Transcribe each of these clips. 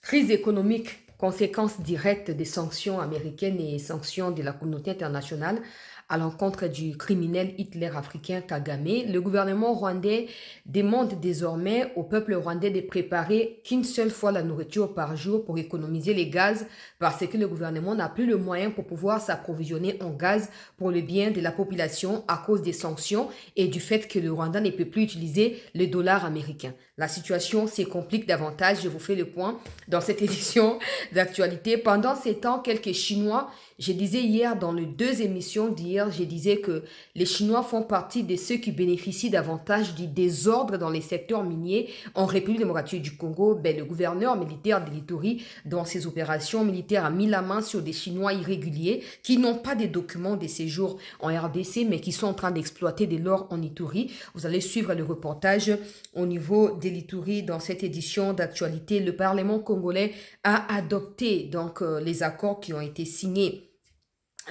Crise économique, conséquence directe des sanctions américaines et sanctions de la communauté internationale à l'encontre du criminel Hitler africain Kagame, le gouvernement rwandais demande désormais au peuple rwandais de préparer qu'une seule fois la nourriture par jour pour économiser les gaz parce que le gouvernement n'a plus le moyen pour pouvoir s'approvisionner en gaz pour le bien de la population à cause des sanctions et du fait que le Rwanda ne peut plus utiliser le dollar américain. La situation se complique davantage. Je vous fais le point dans cette édition d'actualité. Pendant ces temps, quelques Chinois, je disais hier dans les deux émissions d'hier, je disais que les Chinois font partie de ceux qui bénéficient davantage du désordre dans les secteurs miniers en République démocratique du Congo. Le gouverneur militaire de l'Ituri, dans ses opérations militaires, a mis la main sur des Chinois irréguliers qui n'ont pas de documents de séjour en RDC, mais qui sont en train d'exploiter de l'or en Ituri. Vous allez suivre le reportage au niveau de l'Ituri dans cette édition d'actualité. Le Parlement congolais a adopté donc les accords qui ont été signés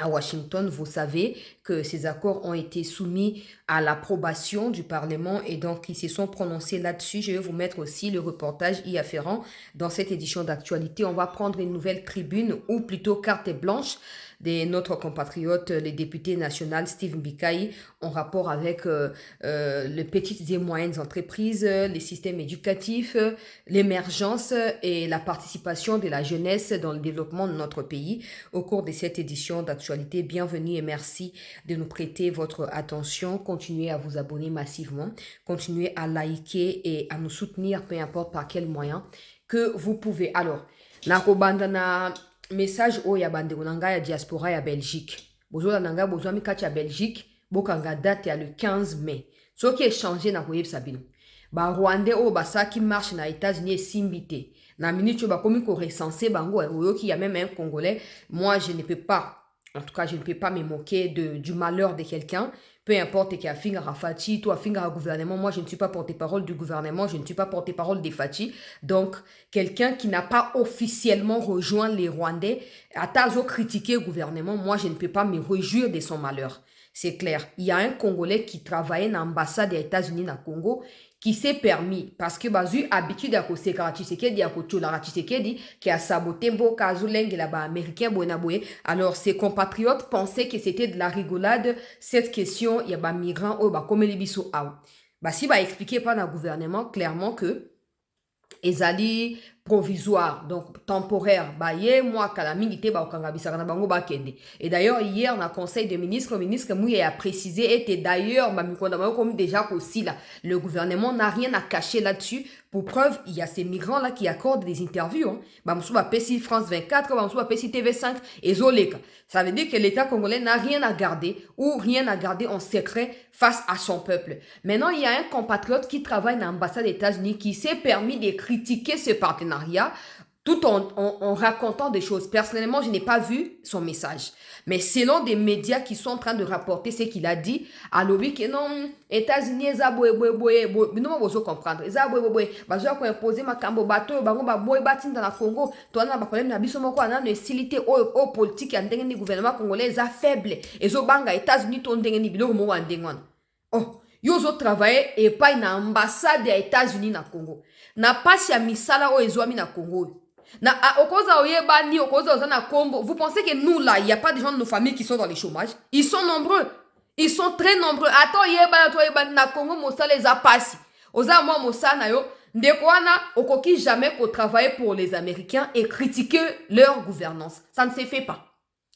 à Washington. Vous savez que ces accords ont été soumis à l'approbation du Parlement et donc ils se sont prononcés là-dessus. Je vais vous mettre aussi le reportage y afférent dans cette édition d'actualité. On va prendre une nouvelle tribune ou plutôt carte blanche de notre compatriote, le député national Steve Mbikaï, en rapport avec les petites et moyennes entreprises, les systèmes éducatifs, l'émergence et la participation de la jeunesse dans le développement de notre pays. Au cours de cette édition d'actualité, bienvenue et merci de nous prêter votre attention. Continuez à vous abonner massivement, continuez à liker et à nous soutenir, peu importe par quel moyen que vous pouvez. Alors, nakobandana message o ya bandeko nanga ya diaspora ya Belgique. Bozo nanga bozo mi kati ya Belgique, bokanga date ya le 15 mai. Ce qui est changé na koyeb sabino. Ba Rwandais o basaki marche na États-Unis simbité. Na minute ba komi ko recenser bango oyoki ya même un Congolais. Moi je ne peux pas, en tout cas je ne peux pas me moquer du malheur de quelqu'un. Peu importe qui a finga Rafati, toi finga gouvernement, moi je ne suis pas porte-parole du gouvernement, je ne suis pas porte-parole des Fati. Donc, quelqu'un qui n'a pas officiellement rejoint les Rwandais, à tazo critiquer le gouvernement, moi je ne peux pas me réjouir de son malheur. C'est clair. Il y a un Congolais qui travaillait dans l'ambassade des États-Unis dans le Congo, qui s'est permis, parce que bazu habitude à cause de Tshisekedi, à cause de Tshisekedi, qui a saboté Mboka Zuleng là-bas américain Bonaboye. Alors ses compatriotes pensaient que c'était de la rigolade cette question. Il y a des migrants oh bah comme les biso bah si bah expliquer par le gouvernement clairement que ezali provisoire, donc temporaire. Bah, moi, calamité, bah, bango ba kende. Et d'ailleurs, hier, dans le conseil des ministres, le ministre Mouye a précisé, et d'ailleurs, bah, comme déjà aussi là, le gouvernement n'a rien à cacher là-dessus. Pour preuve, il y a ces migrants-là qui accordent des interviews. Hein. Bah, moussou PSI France 24, bah, moussou PSI TV5, et Zoleka. Ça veut dire que l'État congolais n'a rien à garder ou rien à garder en secret face à son peuple. Maintenant, il y a un compatriote qui travaille dans l'ambassade des États-Unis qui s'est permis de critiquer ce partenariat tout en racontant des choses. Personnellement, je n'ai pas vu son message. Mais selon des médias qui sont en train de rapporter ce qu'il a dit, à l'objet que non, États-Unis, nous devons comprendre. Parce qu'on a imposé ma cambo bateau, bango ba boy batin dans la Congo, toi na ba problème na biso moko na necessité au politique ya ndenge ni gouvernement congolais a faible. Ezo banga États-Unis ton ndenge ni biloko mo wa ndenge. Oh, yo zo travailler et pas na ambassade des États-Unis na Congo. Na pasi ya misala o ezo ami na Congo. Na okoza oyeba ni okoza ozana kombo. Vous pensez que nous là, il y a pas des gens de nos familles qui sont dans les chômages? Ils sont nombreux. Ils sont très nombreux. Attends yeba to yeba na Congo mosala les a passé. Oza moi mosala na yo ndeko wana okoki jamais ko travailler pour les Américains et critiquer leur gouvernance. Ça ne se fait pas.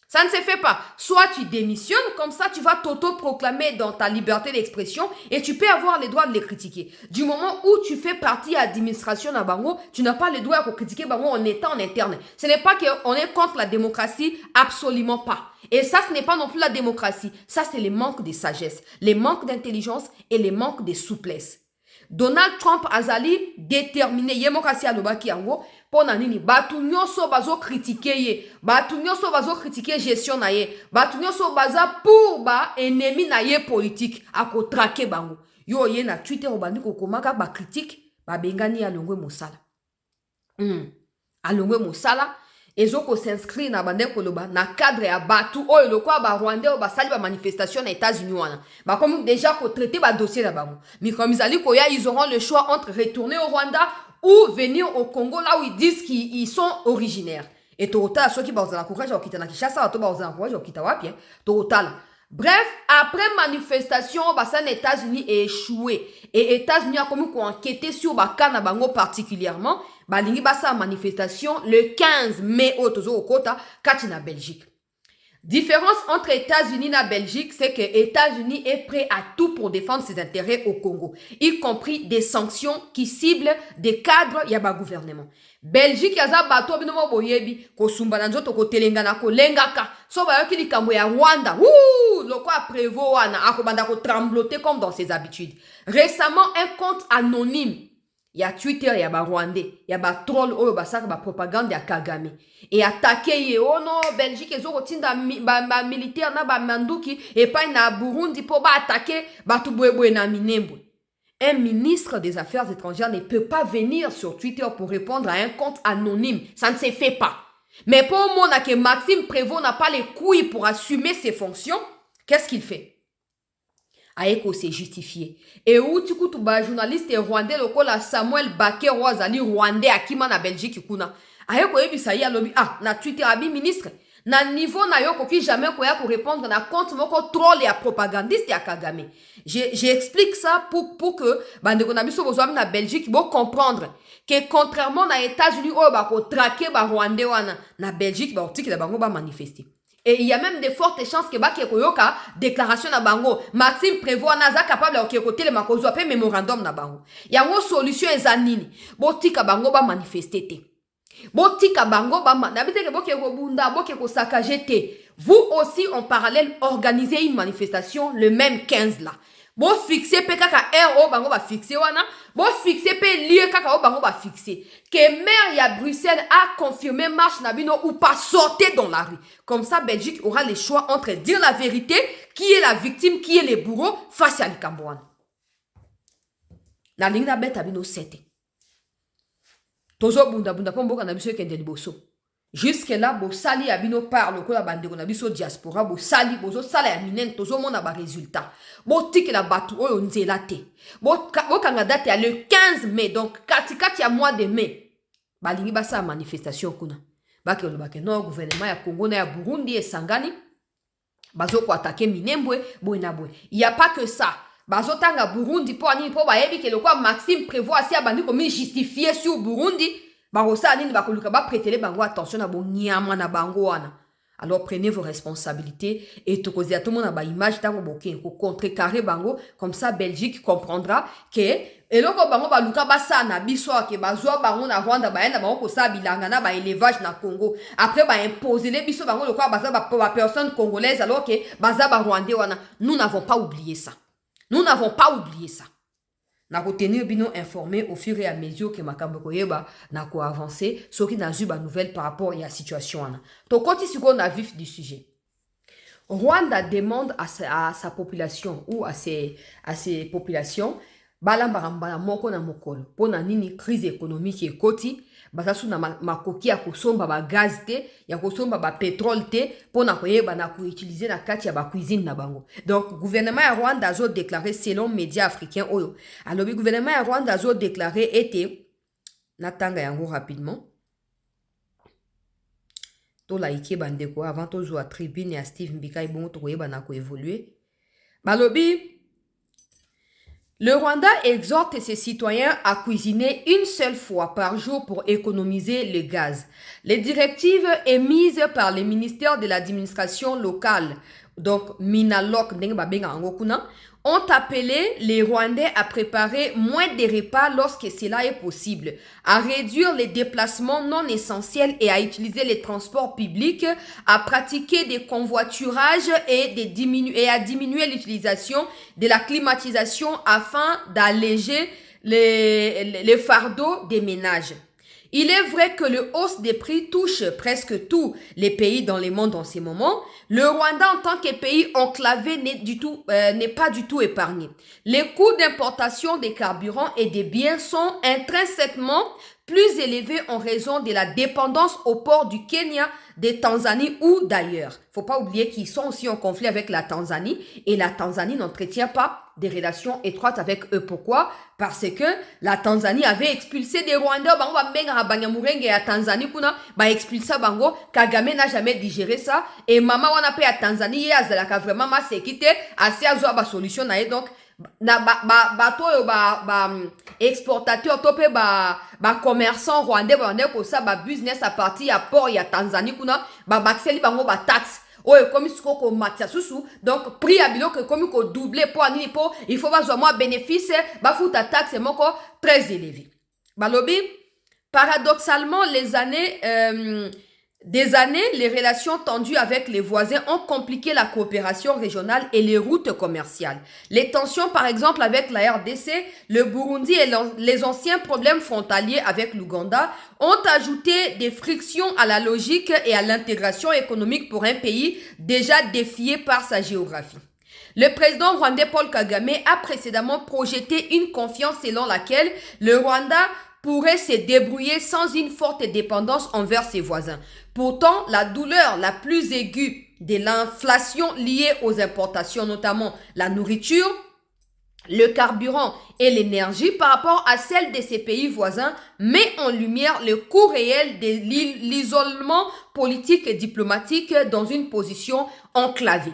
Ça ne se fait pas. Soit tu démissionnes, comme ça tu vas t'auto-proclamer dans ta liberté d'expression et tu peux avoir le droit de les critiquer. Du moment où tu fais partie de l'administration à Bango, tu n'as pas le droit de critiquer Bango en étant en interne. Ce n'est pas qu'on est contre la démocratie, absolument pas. Et ça, ce n'est pas non plus la démocratie. Ça, c'est les manques de sagesse, les manques d'intelligence et les manques de souplesse. Donald Trump azali déterminé yemokasi alobaki yango pona nini batu nyonso bazo critiquer ye batu nyonso bazo critiquer gestion na ye batu nyonso baza pour ba ennemi na ye politique ako traquer bango yo ye na Twitter obandi kokomaka ba critique ba bengani alongwe mosala alongwe mosala ezoko s'inscrit na bande koloba na cadre ya batu oyo lokwa ba Rwandais o basali ba manifestation na États-Unis wana ba comme déjà ko traiter ba dossier na bango mikomizali koya ils auront le choix entre retourner au Rwanda ou venir au Congo là où ils disent qu'ils sont originaires. Et total, ceux qui vont dans la courage, ils quittent la Kinshasa, ils vont dans la courage, ils quittent Wapi. Total. Bref, après manifestation, les États-Unis ont échoué. Et les États-Unis ont comme enquêté sur Bakana Bango particulièrement. Balingi basa manifestation le 15 mai au Tozo Okota, Katina Belgique. Différence entre États-Unis et Belgique, c'est que les États-Unis est prêt à tout pour défendre ses intérêts au Congo, y compris des sanctions qui ciblent des cadres yaba gouvernement. Belgique yaza bato binomo boyebi ko sumbana nzoto ko telengana ko lengaka so ba yoki likambo ya Rwanda. Loko a prévo wana akobanda ko trembloter comme dans ses habitudes. Récemment, un compte anonyme ya Twitter ya ba Rwandais, ya ba troll oyo basaka ba propagande ya Kagame. Et attaqué ye oh non Belgique ezo kotinda ba militaire na ba manduki et pas na Burundi pour ba attaquer ba tubwebwe na Minembwe. Un ministre des Affaires étrangères ne peut pas venir sur Twitter pour répondre à un compte anonyme. Ça ne se fait pas. Mais pour le moment que Maxime Prévost n'a pas les couilles pour assumer ses fonctions, qu'est-ce qu'il fait? Aeko s'est justifié. Et où tu coutes ba journaliste rwandais lokola Samuel Baké Rwazali rwandais akima na Belgique kuna. Aeko ebisa ya lobi na Twitter abi ministre. Na niveau na yoko ki jamais koya pour répondre na compte moko troll ya propagandiste ya Kagame. J'explique ça pour que bande ko na biso bozwa na Belgique bo comprendre que contrairement na États-Unis o ba ko traquer ba rwandais wana na Belgique ba otiki la bango ba manifester. Et il y a même de fortes chances que Baki Koyoka déclaration na bango Maxime Prévost naza capable de côté le makozo après mémorandum na bango. Il y a une solution ezanini. Botika bango ba manifester te. Botika bango ba nabite ke boke ko bunda boke ko saccager te. Vous aussi en parallèle organisez une manifestation le même 15 là. Bon fixer pe kaka RO bango ba fixer wana. Bon fixer pe lieu kaka o bango ba fixer. Que maire ya Bruxelles a confirmé marche nabino ou pas sortir dans la rue. Comme ça Belgique aura le choix entre dire la vérité, qui est la victime, qui est le bourreau face à l'Ikambouane. La ligne d'abet abino 7. Tozo bunda bunda pombo kana biso kende liboso. Jusque là bo sali abino parle ko la bande ko na biso diaspora bo sali bozo sala ya minen tozo mona ba résultat. Bo tiki la batu oyo nzela te. Bo kanga date ya le 15 mai donc kati ya mois de mai. Balingi basa manifestation kuna. Baki lo baki no gouvernement ya Congo na ya Burundi et Sangani. Bazo ko attaquer Minembwe bo na boy. Il y a pas que ça. Bazo tanga Burundi po ani po ba yebi ke le quoi Maxime Prévost asi abandi ko mi justifier sur Burundi. Barosa nini bakoluka ba prêter bango attention na bo nyama na bango wana. Alors prenez vos responsabilités et tout cause à tout le monde a ba image tango boké ko contrecarrer bango comme ça Belgique comprendra que eloko bango ba luka ba sa na biso ke bazwa bango na Rwanda ba enda bango ko sa bilanga na ba élevage na Congo après ba imposer les biso bango le quoi ba personne congolaise alors que baza ba Rwandais wana. Nous n'avons pas oublié ça. Nous n'avons pas oublié ça. Na retenir bino informé au fur et à mesure que makambo koyeba na ko avancer ce qui n'a eu ba nouvelle par rapport à la situation ana. To koti siko na vif du sujet. Rwanda demande à sa population ou à ses populations balambara moko na mokolo pona nini crise économique et koti basasu na makoki ya kosomba ba gaz te ya kosomba ba pétrole te pona koyeba na ko utiliser na kati ya ba cuisine na bango. Donc gouvernement ya Rwanda a déclaré selon médias africains oyo. Alors le gouvernement ya Rwanda a déclaré était natanga yango rapidement. To laike bandeko avant to zo tribune ya Steve Mbika ibongo to koyeba na ko évoluer. Balobi le Rwanda exhorte ses citoyens à cuisiner une seule fois par jour pour économiser le gaz. Les directives émises par le ministère de l'administration locale, donc Minalok, ont appelé les Rwandais à préparer moins de repas lorsque cela est possible, à réduire les déplacements non essentiels et à utiliser les transports publics, à pratiquer des convoiturages et à diminuer l'utilisation de la climatisation afin d'alléger les fardeaux des ménages. Il est vrai que le hausse des prix touche presque tous les pays dans le monde en ce moment. Le Rwanda, en tant que pays enclavé, n'est pas du tout épargné. Les coûts d'importation des carburants et des biens sont intrinsèquement plus élevé en raison de la dépendance au port du Kenya, de Tanzanie ou d'ailleurs. Il ne faut pas oublier qu'ils sont aussi en conflit avec la Tanzanie et la Tanzanie n'entretient pas des relations étroites avec eux. Pourquoi? Parce que la Tanzanie avait expulsé des Rwandais. Bango bamenga Banyamulenge à Tanzanie kuna ba expulsa bango. Kagame n'a jamais digéré ça et maman wana pe à Tanzanie yazalaka vraiment ma sekite assez azo ba solution na donc na bato exportateur topé commerçant rwandais ko ça ba business à partir ya port ya Tanzanie kuna baxeli bango ba taxe. Oye comme siko ko matia susu donc prix à bilo que comme ko doubler pour ani pour il faut avoir moins bénéfice ba futa taxe moko très élevé. Balobi paradoxalement des années, les relations tendues avec les voisins ont compliqué la coopération régionale et les routes commerciales. Les tensions, par exemple, avec la RDC, le Burundi et les anciens problèmes frontaliers avec l'Ouganda ont ajouté des frictions à la logique et à l'intégration économique pour un pays déjà défié par sa géographie. Le président rwandais Paul Kagame a précédemment projeté une confiance selon laquelle le Rwanda pourrait se débrouiller sans une forte dépendance envers ses voisins. Pourtant, la douleur la plus aiguë de l'inflation liée aux importations, notamment la nourriture, le carburant et l'énergie par rapport à celle de ces pays voisins, met en lumière le coût réel de l'isolement politique et diplomatique dans une position enclavée.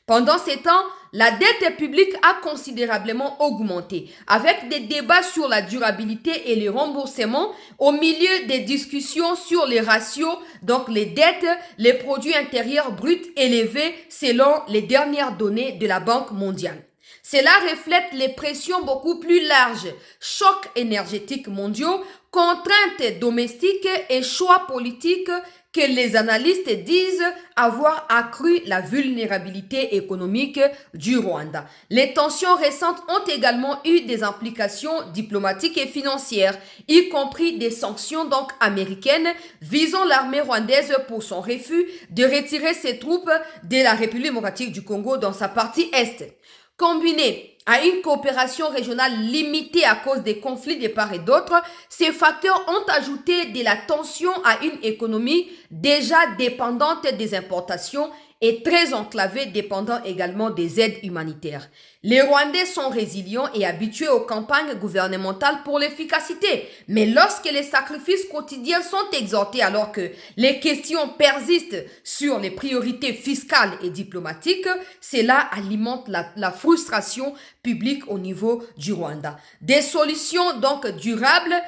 Pendant ces temps, la dette publique a considérablement augmenté, avec des débats sur la durabilité et le remboursement au milieu des discussions sur les ratios, donc les dettes, les produits intérieurs bruts élevés selon les dernières données de la Banque mondiale. Cela reflète les pressions beaucoup plus larges, chocs énergétiques mondiaux, contraintes domestiques et choix politiques que les analystes disent avoir accru la vulnérabilité économique du Rwanda. Les tensions récentes ont également eu des implications diplomatiques et financières, y compris des sanctions donc américaines visant l'armée rwandaise pour son refus de retirer ses troupes de la République démocratique du Congo dans sa partie est. Combiné à une coopération régionale limitée à cause des conflits de part et d'autre, ces facteurs ont ajouté de la tension à une économie déjà dépendante des importations et très enclavée, dépendant également des aides humanitaires. Les Rwandais sont résilients et habitués aux campagnes gouvernementales pour l'efficacité. Mais lorsque les sacrifices quotidiens sont exhortés alors que les questions persistent sur les priorités fiscales et diplomatiques, cela alimente la frustration publique au niveau du Rwanda. Des solutions donc durables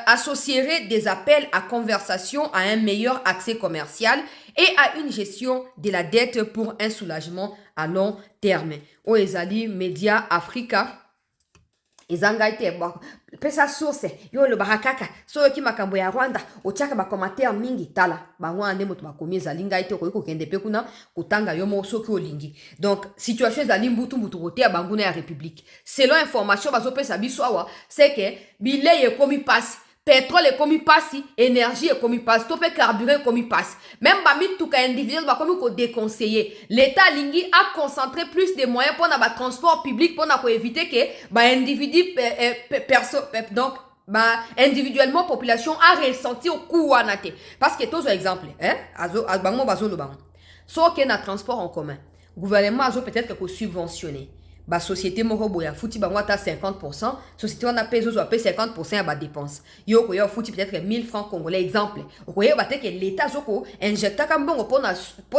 associeraient des appels à conversation, à un meilleur accès commercial et à une gestion de la dette pour un soulagement à long terme. Oezali Media Africa. Ezangaite pesa source yo le barakaka so ki makambo ya Rwanda ochaka ba commentaire mingi tala bangwa ande moto bakomi zalinga ite ko kende pe kuna kutanga yo mo soki olingi. Donc situation ezali mbutu rote ya banguna ya République. Selon information bazo pesa biso awa c'est que bilei ekomi passe, pétrole ekomi passe, énergie ekomi passe, topé carburant ekomi passe. Même bami tuka individuel ba komi ko déconseiller. L'état lingi a concentré plus de moyens pour na ba transport public pour na ko éviter que ba individu donc individuellement population a ressenti au coup wanate. Parce que tous exemple azo bango bazo lo bango. So que na transport en commun. Gouvernement azo peut-être que subventionner. Ba société moko boya fouti bango ata 50%, société on a payé zo paye 50% à ba dépense. Yo ko yo fouti peut-être 1000 francs congolais exemple. Ko yo baté que l'état zoko injecta kam bongo pour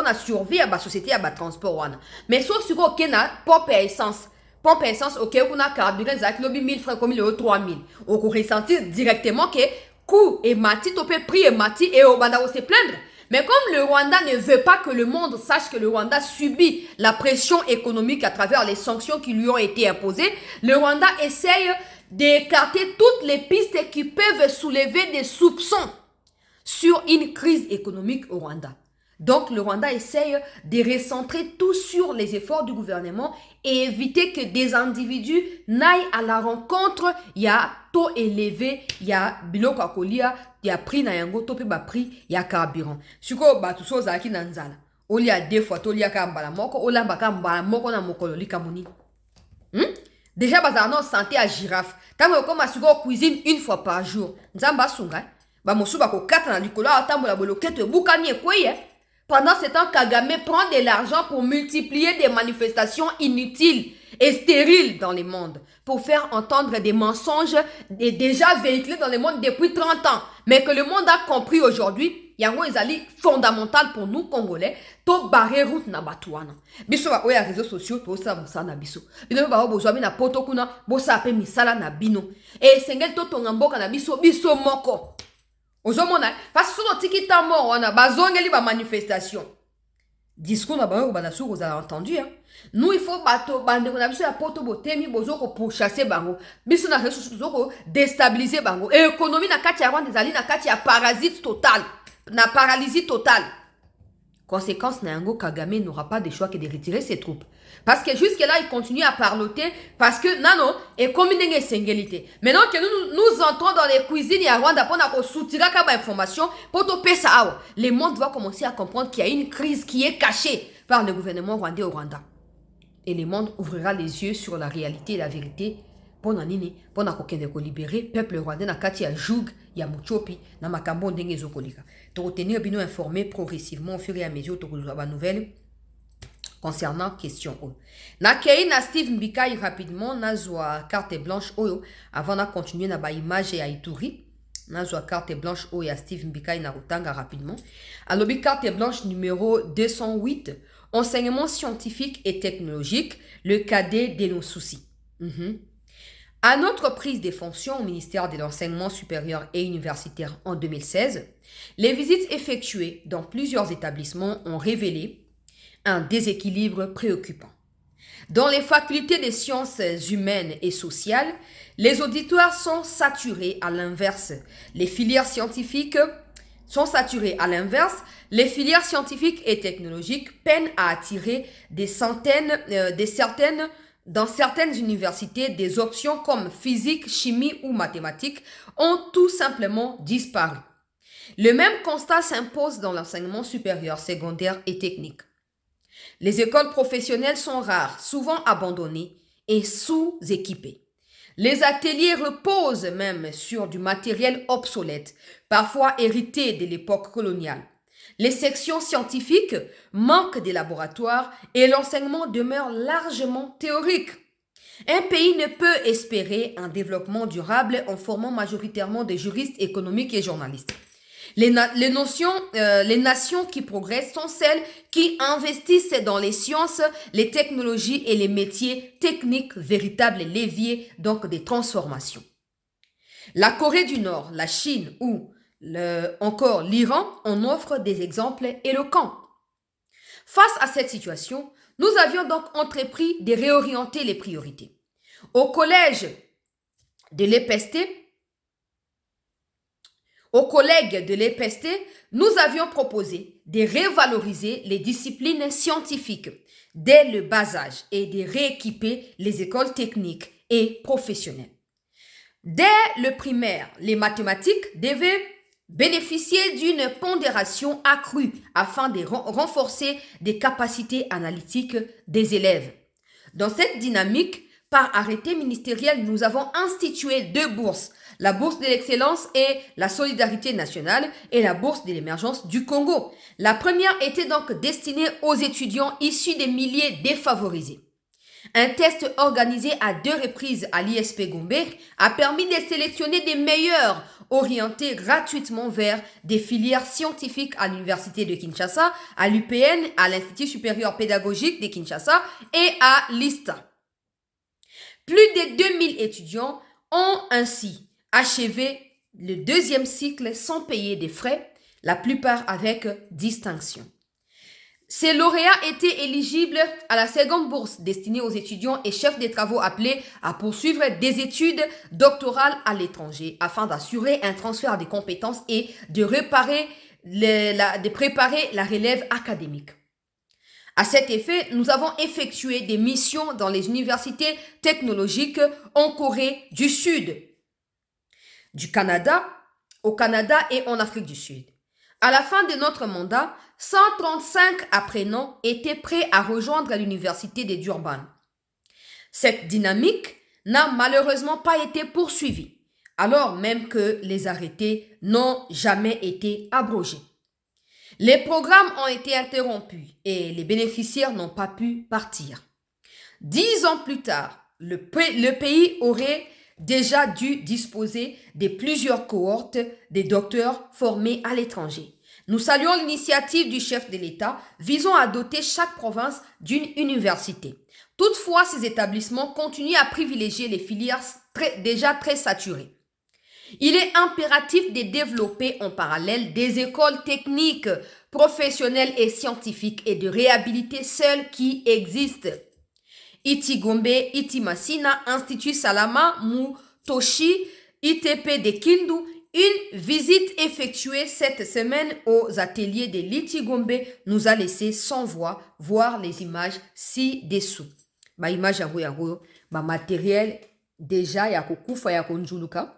na survie à ba société à ba transport wana. Mais so siko kena pompe essence. Pompe essence ok kuna carburant zaki lobi 1000 francs comme le 3000. On ko ressentir directement que coût et mati topé prix et mati et au banda se plaindre. Mais comme le Rwanda ne veut pas que le monde sache que le Rwanda subit la pression économique à travers les sanctions qui lui ont été imposées, le Rwanda essaye d'écarter toutes les pistes qui peuvent soulever des soupçons sur une crise économique au Rwanda. Donc le Rwanda essaye de recentrer tout sur les efforts du gouvernement et éviter que des individus n'aillent à la rencontre. Il y a taux élevé, il y a biloko akolia, il y a prix na yango, tope ba prix, il y a carburant. Suko ba tout ça zaki nanzala. Oli a deux fois to liaka mbala moko, ola mbaka mbala moko na mokolo likamuni. Déjà, bazarno santé à girafe. Tant que comme à cuisine une fois par jour. Nzamba sunga. Ba mosu ba ko kata na likolo atambola bolokete bukani ekoye. Pendant ce temps, Kagame prend de l'argent pour multiplier des manifestations inutiles et stériles dans le monde, pour faire entendre des mensonges déjà véhiculés dans le monde depuis 30 ans, mais que le monde a compris aujourd'hui. Yango ezali fondamental pour nous Congolais to barrer route na batuana. Biso ba oya réseaux sociaux to sa musana biso. Bino ba bozwa na poto kuna bo sa pe misala na bino. Et sengel to tonga mboka na biso moko. Ozomona parce que so tiki ta mort wana bazongeli ba manifestation. Discours na bango ba nasu vous avez entendu hein. Nous il faut bato bande na biso ya poto botemi bozoko pour chasser bango. Biso na réseaux sociaux ko déstabiliser bango. Et économie na kati ya Rwanda ezali na kati ya parasite total. Na paralysie totale. Conséquence, Nango Kagame n'aura pas de choix que de retirer ses troupes. Parce que jusque-là, il continue à parloter. Parce que, non, et comme il est singulité. Maintenant que nous entrons dans les cuisines à Rwanda pour nous soutirer comme information, pour topper ça, le monde va commencer à comprendre qu'il y a une crise qui est cachée par le gouvernement rwandais au Rwanda. Et le monde ouvrira les yeux sur la réalité et la vérité. Pour nous libérer peuple rwandais na kati ya Joug ya Muchopi na makambo ndenge ezokolika. To tenir bino informé progressivement au fur et à mesure to ba nouvelles concernant question o. Na kei na Steve Mbikai rapidement na zwa carte blanche oyo avant na continuer na ba image ya Ituri. Na zwa carte blanche oyo ya Steve Mbikai na rotanga rapidement. Alobi carte blanche numéro 208 enseignement scientifique et technologique, le cadet de nos soucis. À notre prise des fonctions au ministère de l'Enseignement supérieur et universitaire en 2016, les visites effectuées dans plusieurs établissements ont révélé un déséquilibre préoccupant. Dans les facultés des sciences humaines et sociales, les auditoires sont saturés à l'inverse. Les filières scientifiques sont saturées à l'inverse. Les filières scientifiques et technologiques peinent à attirer dans certaines universités, des options comme physique, chimie ou mathématiques ont tout simplement disparu. Le même constat s'impose dans l'enseignement supérieur, secondaire et technique. Les écoles professionnelles sont rares, souvent abandonnées et sous-équipées. Les ateliers reposent même sur du matériel obsolète, parfois hérité de l'époque coloniale. Les sections scientifiques manquent des laboratoires et l'enseignement demeure largement théorique. Un pays ne peut espérer un développement durable en formant majoritairement des juristes économiques et journalistes. Les nations qui progressent sont celles qui investissent dans les sciences, les technologies et les métiers techniques, véritables leviers donc des transformations. La Corée du Nord, la Chine ou encore l'Iran en offrent des exemples éloquents. Face à cette situation, nous avions donc entrepris de réorienter les priorités. Au collège de l'EPST, aux collègues de l'EPST, nous avions proposé de revaloriser les disciplines scientifiques dès le bas âge et de rééquiper les écoles techniques et professionnelles. Dès le primaire, les mathématiques devaient bénéficier d'une pondération accrue afin de renforcer les capacités analytiques des élèves. Dans cette dynamique, par arrêté ministériel, nous avons institué 2 bourses, la bourse de l'excellence et la solidarité nationale et la bourse de l'émergence du Congo. La première était donc destinée aux étudiants issus des milieux défavorisés. Un test organisé à 2 reprises à l'ISP Gombe a permis de sélectionner des meilleurs orientés gratuitement vers des filières scientifiques à l'Université de Kinshasa, à l'UPN, à l'Institut supérieur pédagogique de Kinshasa et à l'ISTA. Plus de 2000 étudiants ont ainsi achevé le 2e cycle sans payer des frais, la plupart avec distinction. Ces lauréats étaient éligibles à la seconde bourse destinée aux étudiants et chefs des travaux appelés à poursuivre des études doctorales à l'étranger afin d'assurer un transfert des compétences et de préparer la relève académique. À cet effet, nous avons effectué des missions dans les universités technologiques en Corée du Sud, au Canada et en Afrique du Sud. À la fin de notre mandat, 135 apprenants étaient prêts à rejoindre l'université de Durban. Cette dynamique n'a malheureusement pas été poursuivi, alors même que les arrêtés n'ont jamais été abrogés. Les programmes ont été interrompus et les bénéficiaires n'ont pas pu partir. 10 ans plus tard, le pays aurait déjà dû disposer de plusieurs cohortes de docteurs formés à l'étranger. Nous saluons l'initiative du chef de l'État visant à doter chaque province d'une université. Toutefois, ces établissements continuent à privilégier les filières déjà très saturées. Il est impératif de développer en parallèle des écoles techniques, professionnelles et scientifiques et de réhabiliter celles qui existent. Iti Gombe, Iti Masina, Institut Salama, Mutoshi, ITP de Kindu. Une visite effectuée cette semaine aux ateliers de l'Iti Gombe nous a laissé sans voix voir les images ci-dessous. Ba image yango ba matériel déjà ya kokufa ya konjuluka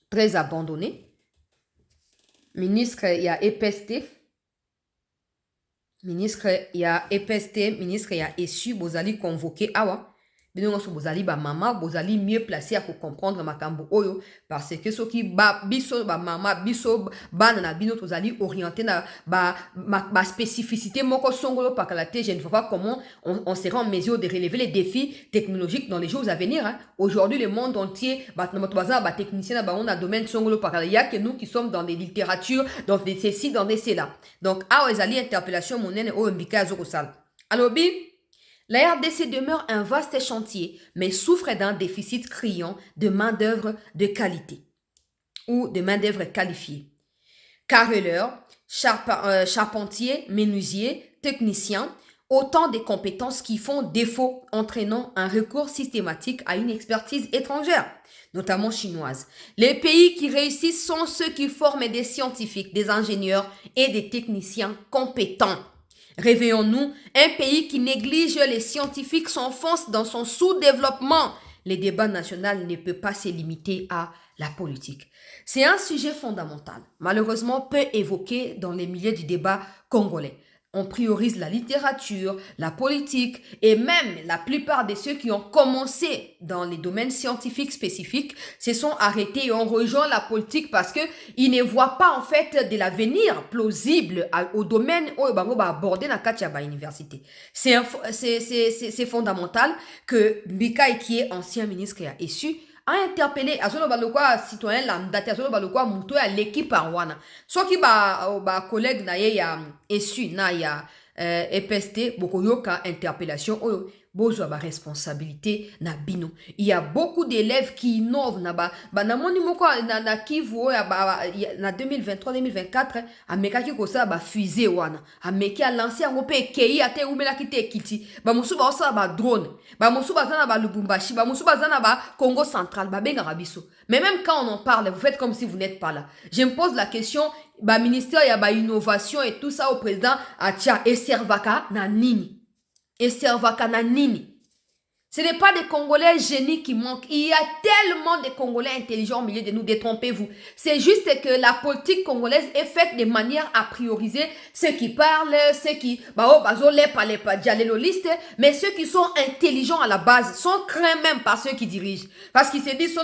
très abandonné. Ministre ya EPST. Ministre ya EPST, ministre ya ESU, bozali convoqué awa. Binongo bozali ba mama, bozali mieux placé à comprendre makambo oyo parce que ce qui ba biso ba mama biso bana na bino tozali orienté na ba spécificité moko songolo pakalate. Je ne vois pas comment on sera en mesure de relever les défis technologiques dans les jours à venir. Hein. Aujourd'hui, le monde entier, ba technicien dans le domaine songolo pakalate. Il y a que nous qui sommes dans des littératures, dans des ceci, dans des cela. Donc, awa ezali interpellation monene o mbika azokosala. Alors bi la RDC demeure un vaste chantier, mais souffre d'un déficit criant de main-d'œuvre de qualité ou de main-d'œuvre qualifiée. Carreleurs, charpentiers, menuisiers, techniciens, autant de compétences qui font défaut, entraînant un recours systématique à une expertise étrangère, notamment chinoise. Les pays qui réussissent sont ceux qui forment des scientifiques, des ingénieurs et des techniciens compétents. Réveillons-nous, un pays qui néglige les scientifiques s'enfonce dans son sous-développement. Les débats nationaux ne peuvent pas se limiter à la politique. C'est un sujet fondamental, malheureusement peu évoqué dans les milieux du débat congolais. On priorise la littérature, la politique et même la plupart de ceux qui ont commencé dans les domaines scientifiques spécifiques se sont arrêtés et ont rejoint la politique parce qu'ils ne voient pas en fait de l'avenir plausible au domaine où ils vont aborder dans la université. C'est fondamental que Mbika, qui est ancien ministre et a issu, a interpellé azolo balokwa citoyen lambda azolo balokwa muto ya l'équipe arwana soki ba collègue na ye ya esu na ya EPST bokoyoka interpellation oyo bozwa ba responsabilité na bino. Il y a beaucoup d'élèves qui innovent na moni moko na Kivu ya na 2023 2024 amekaki kosa ba fusée wana ameki a lancer yango pe kei ate umela kite kiti ba musu ba osa ba drone ba musu ba zana ba Lubumbashi ba musu ba zana ba Congo central ba benga rabiso. Mais même quand on en parle, vous faites comme si vous n'êtes pas là. Je me pose la question, ba ministère ya ba innovation et tout ça au président atia et servaka na nini. Et servaka na nini. Ce n'est pas des Congolais génies qui manquent. Il y a tellement de Congolais intelligents au milieu de nous, détrompez-vous. C'est juste que la politique congolaise est faite de manière à prioriser ceux qui parlent, ceux qui, mais ceux qui sont intelligents à la base sont craints même par ceux qui dirigent. Parce qu'ils se disent,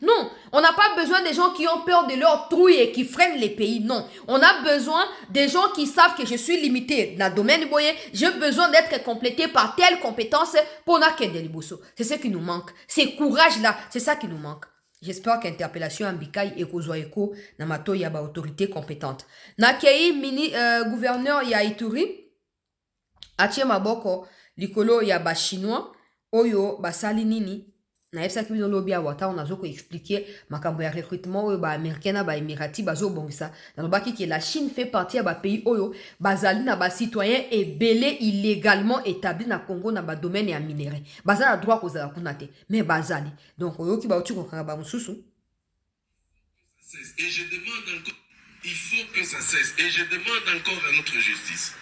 non, on n'a pas besoin des gens qui ont peur de leur trouille et qui freinent les pays. Non, on a besoin des gens qui savent que je suis limité dans le domaine boyer. J'ai besoin d'être complété par telle compétence pour n'akende liboso. C'est ce qui nous manque. C'est courage-là, c'est ça qui nous manque. J'espère qu'interpellation ambikai et kozoaeko namato yaba autorité compétente. Nakei gouverneur ya Ituri, atie maboko likolo yaba chinois, oyo basali nini. Na yebisa ki bino lobi awata on azoko expliquer makambo ya recrutement oyo ba américain na ba émirati bazo bongisa na lobaki que la Chine fait partie ba pays oyo bazali na ba citoyens ebele illégalement établis na Congo na ba domaine ya minerai bazala droit kozala kuna te mais bazali donc oyo ki ba uti kokanga ba mususu et je demande encore il faut que ça cesse et je demande encore à notre justice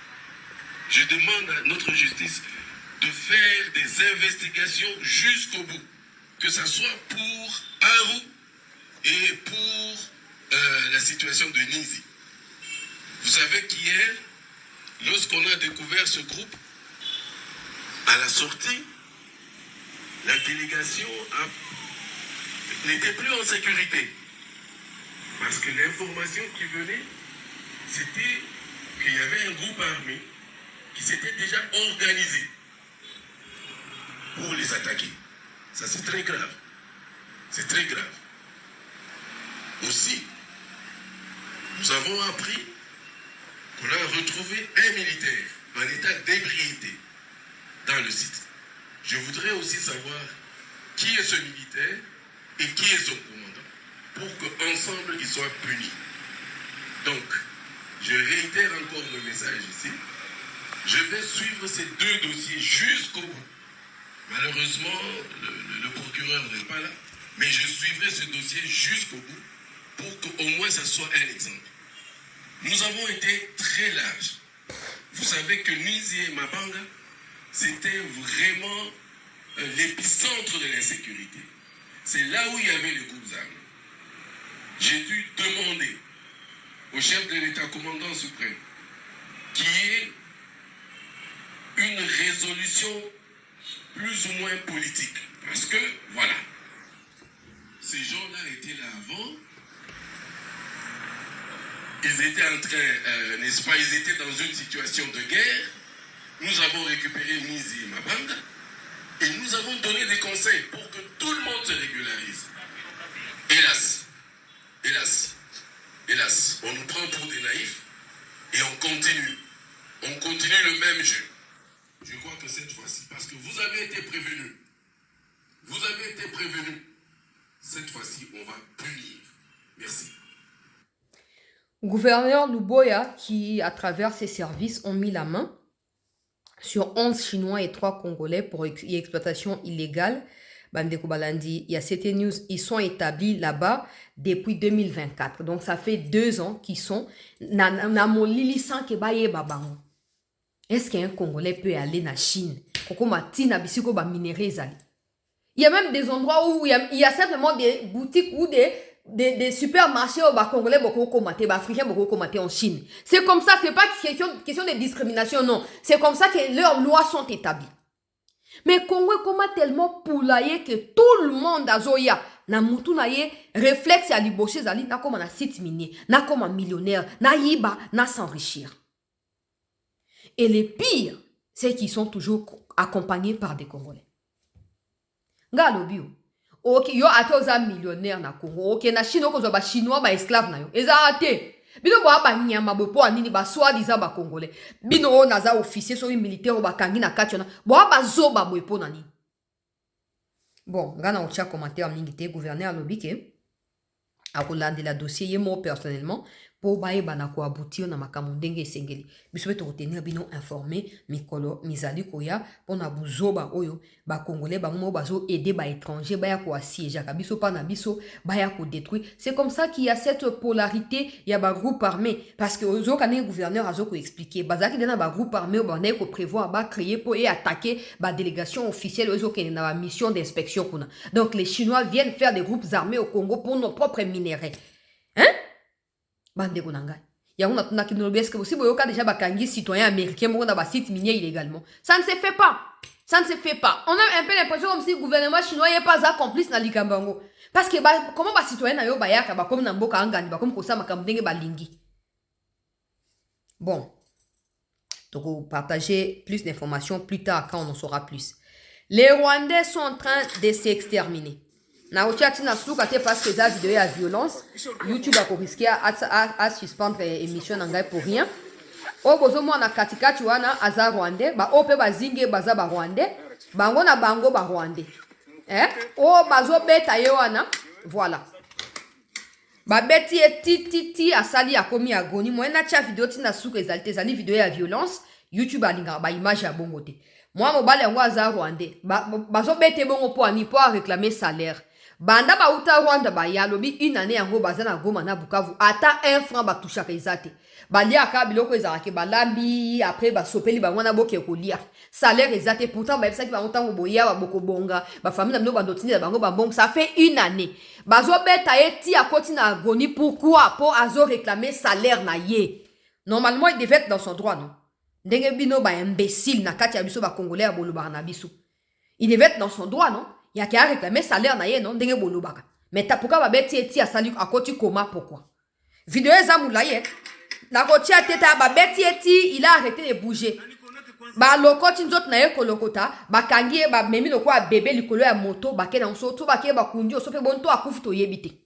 de faire des investigations jusqu'au bout. Que ce soit pour Aru et pour la situation de Nizi. Vous savez qu'hier, lorsqu'on a découvert ce groupe, à la sortie, la délégation n'était plus en sécurité. Parce que l'information qui venait, c'était qu'il y avait un groupe armé qui s'était déjà organisé pour les attaquer. Ça, c'est très grave. C'est très grave. Aussi, nous avons appris qu'on a retrouvé un militaire en état d'ébriété dans le site. Je voudrais aussi savoir qui est ce militaire et qui est son commandant, pour qu'ensemble ils soient punis. Donc, je réitère encore mon message ici. Je vais suivre ces deux dossiers jusqu'au bout. Malheureusement, le procureur n'est pas là, mais je suivrai ce dossier jusqu'au bout pour qu'au moins ça soit un exemple. Nous avons été très larges. Vous savez que Nizi et Mabanga, c'était vraiment l'épicentre de l'insécurité. C'est là où il y avait les groupes armés. J'ai dû demander au chef de l'État commandant suprême qu'il y ait une résolution plus ou moins politique. Parce que, voilà, ces gens-là étaient là avant. Ils étaient en train, n'est-ce pas, ils étaient dans une situation de guerre. Nous avons récupéré Nizi et Mabanga et nous avons donné des conseils pour que tout le monde se régularise. Hélas, hélas, hélas, on nous prend pour des naïfs et on continue. On continue le même jeu. Je crois que cette fois-ci, parce que vous avez été prévenus, cette fois-ci, on va punir. Merci. Gouverneur Luboya, qui, à travers ses services, ont mis la main sur 11 Chinois et 3 Congolais pour exploitation illégale. Bandeko Balandi, il y a CT News, ils sont établis là-bas depuis 2024. Donc, ça fait 2 ans qu'ils sont. Est-ce qu'un Congolais peut aller en Chine? Il y a même des endroits où il y a simplement des boutiques ou des supermarchés où les Congolais les Africains en Chine. C'est comme ça, c'est pas question de discrimination, non. C'est comme ça que leurs lois sont établies. Mais Congo comment tellement poulailler que tout le monde a zoya na mutu na ye réflexe à libosser zali na comme na site minier, na comme un millionnaire, na yiba, na s'enrichir. Et les pires, c'est qu'ils sont toujours accompagnés par des Congolais. Nga lobio. Ok, yo atoza millionnaire na Congo. Ok, na Chine ko zo ba chinois ba esclave na yo. Eza ate. Bino ba ba nyama bo po anini ba soi-disant ba Congolais. Bino o naza officier so militaire ba kangi na kationa. Bo ba zo ba bo po nani. Bon, nga na ocha commentaire mingi te gouverneur lobike. Akolande la dossier ye mo personnellement pour baye banako aboutir na makamundenge sengeli. Biso beto retenir bino informé mikolo mizali koya pona buzoba oyo ba congolais ba mo bazo aider ba étranger ba ya ko assiéger ka biso pa na biso ba ya ko détruire. C'est comme ça qu'il y a cette polarité, il y a ba groupe armé parce que ozo kané gouverneur azo ko expliquer bazaki dena ba groupe armé ba na ko prévoir ba créer pour et attaquer ba délégation officielle ozo ke na ba mission d'inspection kuna. Donc les Chinois viennent faire des groupes armés au Congo pour nos propres minéraux. Hein? Bandeko nangai. Ya on a tuna kinolobi est-ce que possible yoka déjà bakangi citoyen américain mo na ba site minier illégalement. Ça ne se fait pas. Ça ne se fait pas. On a un peu l'impression comme si le gouvernement chinois n'est pas complice dans likambango. Parce que comment ba citoyen na yo ba yaka ba comme na mboka angani ba comme kosa makamdenge ba lingi. Bon. Donc partager plus d'informations plus tard quand on en saura plus. Les Rwandais sont en train de s'exterminer. Na otiati na suka te parce que za vidéo ya violence YouTube a risqué à suspendre émission na ngai pour rien. O bozo mwana katikati wana aza Rwandais ba ope bazinge baza ba Rwandais bango na bango ba Rwandais. O bazo beta ye wana voilà. Ba beti titi asali akomi agoni moyena tia vidéo tina suka ezali vidéo ya violence YouTube alinga ba image ya bongo te. Moi mobale yango aza Rwandais bazo bete bongo po ani po réclamer salaire. Banda ba uta Rwanda ba yalobi une année yango bazana Goma na Bukavu ata 1 franc ba toucha kaizate bali aka biloko ezalaki balambi après ba sopeli ba wana boke kolia salaire ezate pourtant ba bisaki ba ntango boya ba boko bonga ba famille na bino bandotini ba bango ba bongo ça fait une année bazo beta eti akoti na agoni pourquoi pour azo réclamer salaire na ye normalement il devait être dans son droit non ndenge bino ba imbécile na kati ya biso ba congolais ya boloba na biso il devait être dans son droit non Ya qui a réclamé salaire na ye non ndenge bolobaka. Mais ta pourquoi ba beti eti asali akoti koma pourquoi? Vidéo ezamula ye. Na kotia teta ba beti eti il a arrêté de bouger. Ba lokoti nzot na ye kolokota ba kangi ba memi loko a bébé likolo ya moto ba ke na nso to ba ke ba kundio so pe bonto akufi to yebite.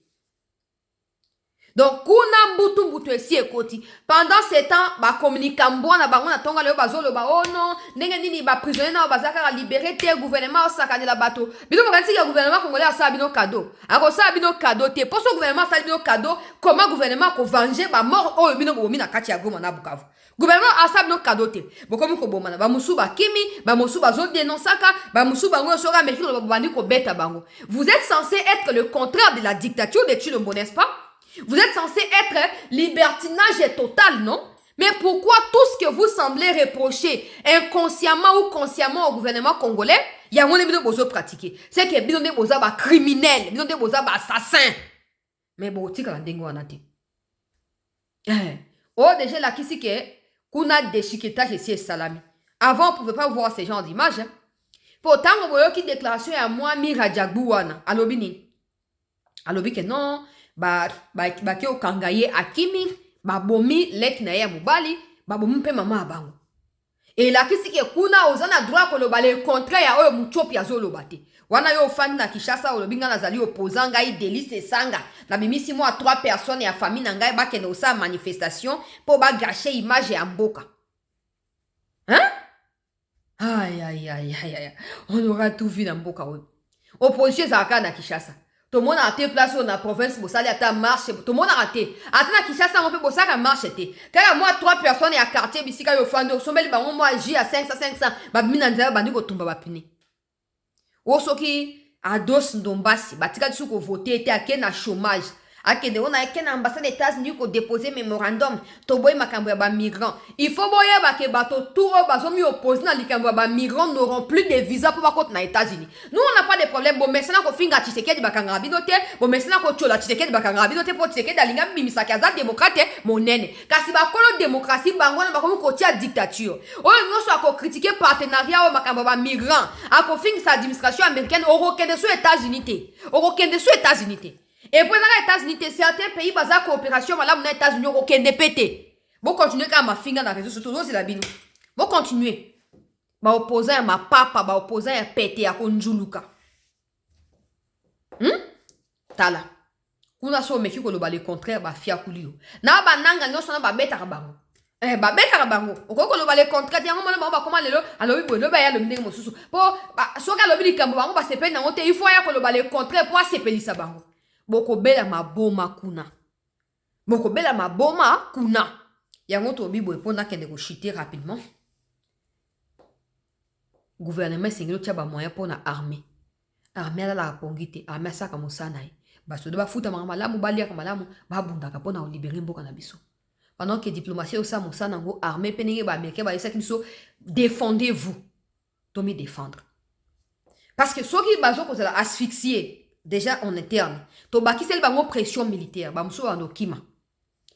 Donc, kuna mbutu esi ekoti. Pendant ce temps, ba communica mbwana bango na tonga leo bazolo ba oh non, ndenge nini ba prisonnier na bazaka libéré te gouvernement osakane la bateau. Bino mokanti ya gouvernement congolais a bino cadeau. Ako sa bino cadeau te. Pour ce gouvernement sa bino cadeau, comment gouvernement ko venger ba mort oh bino bomi na kati ya Goma na Bukavu. Gouvernement a sa bino cadeau te. Bokomi ko bomana ba musu ba kimi, ba musu ba zo dénonçaka, ba musu bango sora meki ko bandi ko beta bango. Vous êtes censé être le contraire de la dictature de Tshilombo, n'est-ce pas? Vous êtes censé être libertinage total, non? Mais pourquoi tout ce que vous semblez reprocher inconsciemment ou consciemment au gouvernement congolais, il y a un bino bozo pratiquer. C'est que bino de boza ba criminel, bino de boza ba assassin. Mais bon, tika la dengo anate. Oh, déjà là, qui c'est que kuna déchiquetage ici et salami. Avant, on ne pouvait pas voir ce genre d'image. Hein. Pourtant, on voyait qu'il déclaration à moi, Mira Djagouana, à l'obini. À l'obi que non. Ba ke okangaye akimi ba bomi lek na ya mubali ba bomi pe mama abango et la kisi ke kuna ozana droit ko lo bale contraire ya oyo muchopi ya zolo bate wana yo fani na Kishasa o binga nazali opposant ngai Delice Sanga na bimisi moi 3 personnes ya famille na ngai ba ke no sa manifestation pour ba gâcher image ya mboka hein aïe on aura tout vu na mboka opposition zaka na Kishasa. Tout le monde a été placé dans la province pour aller à marche. Tout le monde a raté. Attends, à Kishasa, on peut bosser à marche. Quand moi, 3 personnes et à quartier, ici, quand ils font, ils sont belles, moi, j'ai à 500. Bah, minanza, bah, nous, on tombe à piner. Osoki, à dos, ndombasi, bah, tika, tu ko voter, était à quel chômage. Akende, on a qu'un ambassade des États-Unis qui a déposé mémorandum. Toboy makambo ba migrants. Il faut boyer ba ke bato tout bazomi opposé na likambo ba migrants n'auront plus de visa pour ba côté na États-Unis. Nous on n'a pas de problème. Bon maintenant ko finga Tshisekedi ba kanga binote, bon maintenant ko chola Tshisekedi ba kanga binote pour Tshisekedi alinga mimisa kaza démocrate monene. Kasi ba kolo démocratie bango na ba ko tia dictature. Oyo nyonso ako critiquer partenariat o makambo ba migrants. Ako finga sa administration américaine oro kende so États-Unis te. Oro kende so États-Unis te. Et pour les États-Unis, certains pays basés en coopération, madame, les États-Unis, aucun pété. Vous continuez quand ma finger dans les réseaux sociaux, c'est la bine. Vous continuez. Bah, opposé à ma papa, bah, opposé à pété à Konjuluka. Tala. Kuna so meki ko lo ba le contraire, bah, fia kulio. Na ba nanga nyoso na ba beta kabango. Ba beta kabango. Oko lo ba le contraire, yango mona ba comment lelo, alo bi lo ba ya lo ndenge mosusu. Po, ba, so ka lo bi likambo bango ba sepe na ngote, il faut ya ko lo ba le contraire pour sepelisa bango. Boko bela maboma kuna. Boko bela maboma kuna. Yango to bibo eponda kende ko chiter rapidement. Gouvernement sengelo tia ba moyen pour na armée. Armée la pongite, armée saka mosana yi. Ba so de ba futa malamu balia ka malamu ba bunda ka pona libérer mboka na biso. Pendant que diplomatie au sa mosana ngo armée penenge ba américain ba yesa kiso défendez-vous. Tomi défendre. Parce que ceux qui bazo ko la asphyxier déjà en interne. To baki sel bango pression militaire, ba muso ando kima.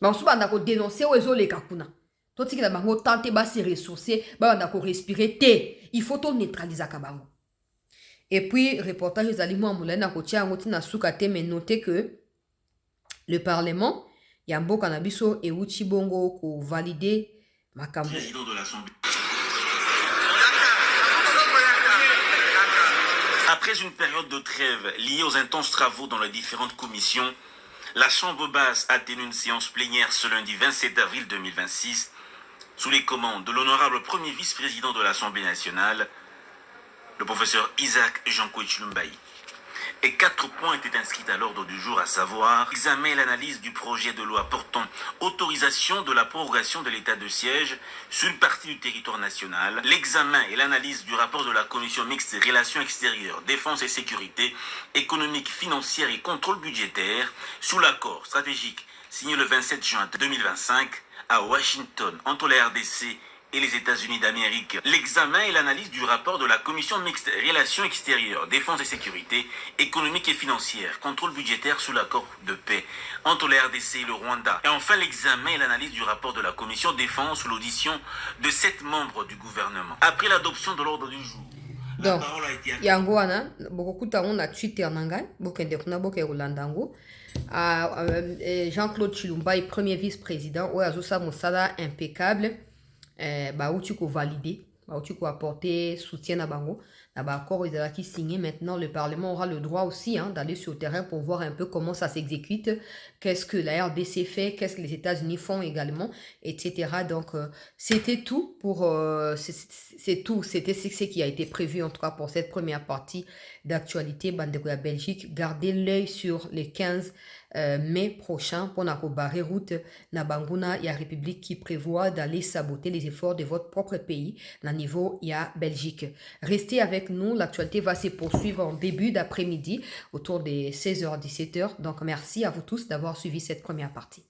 Ba muso banda ko dénoncer o ezole kakuna. To tiki la bango tenter ba se ressourcer, ba banda ko respirer te. Il faut to neutraliser ka bango. Et puis reportage les aliments mulena ko tia ngoti na suka te mais notez que le parlement Yambo Kanabiso et Uchi Bongo ko valider makambo. Président de l'Assemblée. Après une période de trêve liée aux intenses travaux dans les différentes commissions, la Chambre basse a tenu une séance plénière ce lundi 27 avril 2026 sous les commandes de l'honorable premier vice-président de l'Assemblée nationale, le professeur Isaac Jean-Claude Chilumbaï. Et 4 points étaient inscrits à l'ordre du jour, à savoir l'examen et l'analyse du projet de loi portant autorisation de la prorogation de l'état de siège sur une partie du territoire national, l'examen et l'analyse du rapport de la commission mixte des relations extérieures, défense et sécurité, économique, financière et contrôle budgétaire sous l'accord stratégique signé le 27 juin 2025 à Washington entre la RDC et les États-Unis d'Amérique. L'examen et l'analyse du rapport de la commission mixte relations extérieures, défense et sécurité, économique et financière, contrôle budgétaire sous l'accord de paix entre la RDC et le Rwanda. Et enfin l'examen et l'analyse du rapport de la commission défense sous l'audition de 7 membres du gouvernement. Après l'adoption de l'ordre du jour, La Donc, parole a été à yango wana bokokuta ngo na Twitter na ngai bokende kuna bokekolanda yango. Jean-Claude Chilumba est premier vice-président oyo azosala mosala impeccable, bauti kovalide, bauti koapporter soutien na bango na baaccord ezalaki signé. Maintenant le Parlement aura le droit aussi d'aller sur le terrain pour voir un peu comment ça s'exécute, qu'est-ce que la RDC fait, qu'est-ce que les États-Unis font également, etc. Donc c'était tout pour c'est tout, c'était ce qui a été prévu en tout cas pour cette première partie d'actualité. Bandeko ya Belgique, gardez l'œil sur les 15 mai prochain pour na barrer route na banguna ya République qui prévoit d'aller saboter les efforts de votre propre pays na niveau ya Belgique. Restez avec nous, l'actualité va se poursuivre en début d'après-midi autour des 16h-17h. Donc merci à vous tous d'avoir suivi cette première partie.